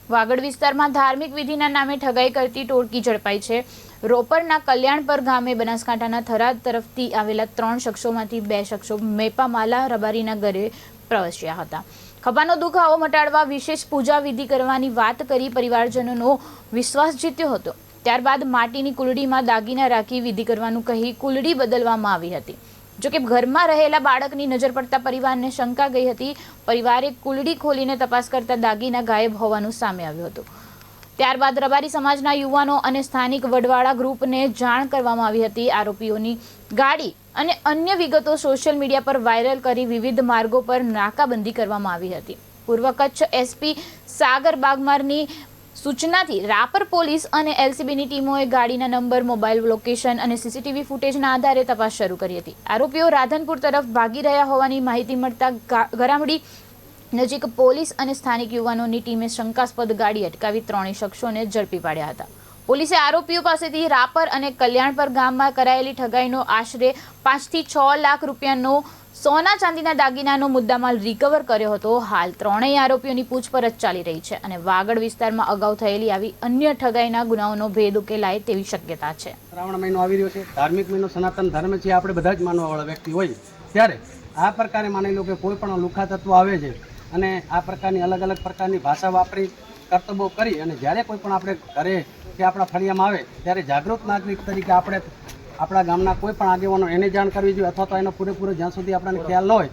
વાગડ વિસ્તારમાં ધાર્મિક વિધિના નામે ઠગાઈ કરતી ટોળકી ઝડપાઈ છે। રોપરના કલ્યાણપર ગામે બનાસકાંઠાના થરાદ તરફથી આવેલા 3 શખ્સોમાંથી 2 શખ્સો મેપામાલા રબારીના ઘરે પ્રવેશ્યા હતા। ખભાનો દુખાવો મટાડવા વિશેષ પૂજા વિધિ કરવાની વાત કરી પરિવારજનોનો વિશ્વાસ જીત્યો હતો। ત્યારબાદ માટીની કુલડીમાં દાગીના રાખી વિધિ કરવાનું કહી કુલડી બદલવામાં આવી હતી। જો કે ઘરમાં રહેલા બાળકની નજર પડતા પરિવારને શંકા ગઈ હતી। પરિવારે કુલડી ખોલીને તપાસ કરતા દાગીના ગાયબ હોવાનું સામે આવ્યું હતું। ત્યારબાદ રબારી સમાજના યુવાનો અને સ્થાનિક વડવાળા ગ્રુપને જાણ કરવામાં આવી હતી। આરોપીઓની ગાડી અને અન્ય વિગતો સોશિયલ મીડિયા પર વાયરલ કરી વિવિધ માર્ગો પર નાકાબંધી કરવામાં આવી હતી। પૂર્વ કચ્છ એસપી સાગર બાગમારની સૂચનાથી રાપર પોલીસ અને એલસીબીની ટીમોએ ગાડીના નંબર, મોબાઈલ લોકેશન અને સીસીટીવી ફૂટેજના આધારે તપાસ શરૂ કરી હતી। આરોપીઓ રાધનપુર તરફ ભાગી રહ્યા હોવાની માહિતી મળતા ગરામડી નજીક પોલીસ અને સ્થાનિક યુવાનોની ટીમે શંકાસ્પદ ગાડી અટકાવી 3 શખ્સોને ઝડપી પાડ્યા હતા। પોલીસે આરોપીઓ પાસેથી રાપર અને કલ્યાણપર ગામમાં કરાયેલી ઠગાઈનો આશરે 5 થી 6 લાખ રૂપિયાનો સોના ચાંદીના દાગીનાનો મુદ્દામાલ રિકવર કર્યો હતો। હાલ 3 આરોપીઓની પૂછપરછ ચાલી રહી છે અને વાગડ વિસ્તારમાં અગાઉ થયેલી આવી અન્ય ઠગાઈના ગુનાઓનો ભેદ ઉકેલાય તેવી શક્યતા છે। શ્રાવણ મહિનો આવી રહ્યો છે, ધાર્મિક મહિનો, સનાતન ધર્મ છે, આપણે બધા જ માનવાવાળા વ્યક્તિ હોય ત્યારે આ પ્રકારે માની લો કે કોઈ પણ લુખા તત્વો આવે છે અને આ પ્રકારની અલગ અલગ પ્રકારની ભાષા વાપરી કર્તવ્યો કરી અને જ્યારે કોઈ પણ આપણે ઘરે કે આપણા ફળિયામાં આવે ત્યારે જાગૃત નાગરિક તરીકે આપણે આપણા ગામના કોઈ પણ આગેવાનો એને જાણ કરવી જોઈએ અથવા તો એનો પૂરેપૂરો જ્યાં સુધી આપણને ખ્યાલ ન હોય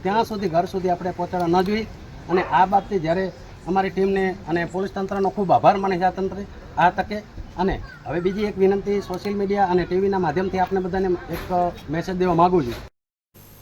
ત્યાં સુધી ઘર સુધી આપણે પહોંચાડવા ન જોઈએ। અને આ બાબતે જ્યારે અમારી ટીમને અને પોલીસ તંત્રનો ખૂબ આભાર માને છે આ તકે। અને હવે બીજી એક વિનંતી સોશિયલ મીડિયા અને ટીવીના માધ્યમથી આપણે બધાને એક મેસેજ દેવા માગું છું